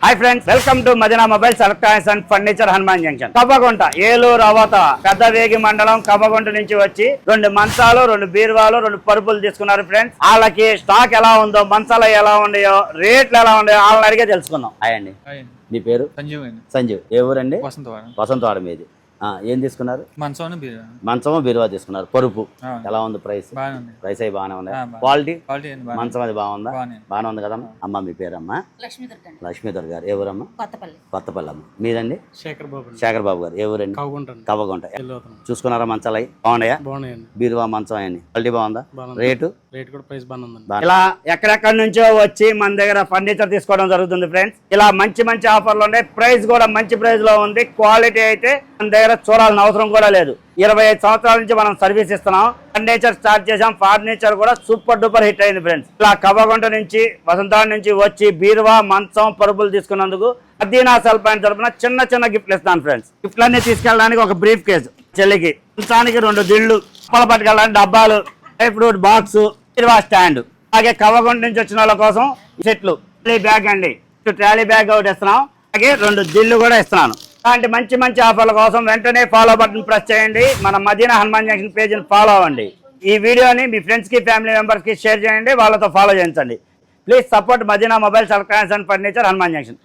Hi friends, welcome to Madina mobiles electronics and furniture Hanuman junction Kavvagunta, Eluru అవత పెద్దవేగి మండలం కవ్వగుంట నుంచి వచ్చి 2 మంచాలు, 2 బీరువాలు, 2 పరుపులు తీసుకున్నారు ఫ్రెండ్స్. వాళ్ళకి స్టాక్ ఎలా ఉందో, మంచాలు ఎలా ఉన్నాయో, రేట్లు ఎలా ఉన్నాయో వాళ్ళని అడిగే తెలుసుకుందాం. హాయ్ అండి, మీ పేరు? సంజీవ్. ఏ ఊరండి? వసంతవాడ మీది. ఏం తీసుకున్నారు? మంచము బీరువా తీసుకున్నారు. పరుపు ఎలా ఉంది? ప్రైస్ అయి బాగానే ఉంది. క్వాలిటీ మంచం అది బాగుందా? బాగానే ఉంది కదమ్మా. అమ్మ మీ పేరమ్మా? లక్ష్మీధర్ గారు. ఏ ఊరమ్మా? కొత్తపల్లి అమ్మ. మీదండి? శేఖర్ బాబు గారు. ఏ ఊరండి? కవ్వగుంట. చూసుకున్నారా మంచాలు? అవి బాగున్నాయా? బీరువా మంచం అయ్యండి. క్వాలిటీ బాగుందా? రేటు ఇలా ఎక్కడెక్కడి నుంచో వచ్చి మన దగ్గర ఫర్నిచర్ తీసుకోవడం జరుగుతుంది ఫ్రెండ్స్. ఇలా మంచి మంచి ఆఫర్లు ఉన్నాయి. ప్రైస్ కూడా మంచి ప్రైస్ లో ఉంది. క్వాలిటీ అయితే మన దగ్గర చూడాల్సిన అవసరం కూడా లేదు. 25 సంవత్సరాల నుంచి మనం సర్వీస్ ఇస్తున్నాం. ఫర్నిచర్ స్టార్ట్ చేసాం. ఫర్నిచర్ కూడా సూపర్ డూపర్ హిట్ అయింది ఫ్రెండ్స్. ఇలా కవ్వగుంట నుంచి, వసంతవాడ నుంచి వచ్చి బీరువా, మంచం, పరుపులు తీసుకున్నందుకు మదీనా సెల్ పాయింట్ తరపున చిన్న చిన్న గిఫ్ట్లు ఇస్తాను ఫ్రెండ్స్. గిఫ్ట్లన్నీ తీసుకెళ్ళడానికి ఒక బ్రీఫ్ కేసు, చెల్లికి మంచానికి 2 దిళ్ళు, అప్పలు పట్టుకెళ్ళడానికి డబ్బాలు, డ్రై ఫ్రూట్ బాక్స్, బీరువా స్టాండ్, అలాగే కవ్వగుంట నుంచి వచ్చిన వాళ్ళ కోసం సెట్లు, ట్రాలీ బ్యాగ్ అండి, ట్రాలీ బ్యాగ్ ఒకటి ఇస్తున్నాం. అలాగే 2 దిళ్ళు కూడా ఇస్తున్నాను. అలాంటి మంచి మంచి ఆఫర్ల కోసం వెంటనే ఫాలో బటన్ ప్రెస్ చేయండి. మన మదీనా హనుమాన్ జంక్షన్ పేజీని ఫాలో అవ్వండి. ఈ వీడియోని మీ ఫ్రెండ్స్ కి, ఫ్యామిలీ మెంబర్స్ కి షేర్ చేయండి. వాళ్ళతో ఫాలో చేయించండి. Please support Madina mobiles electronics and furniture Hanuman junction.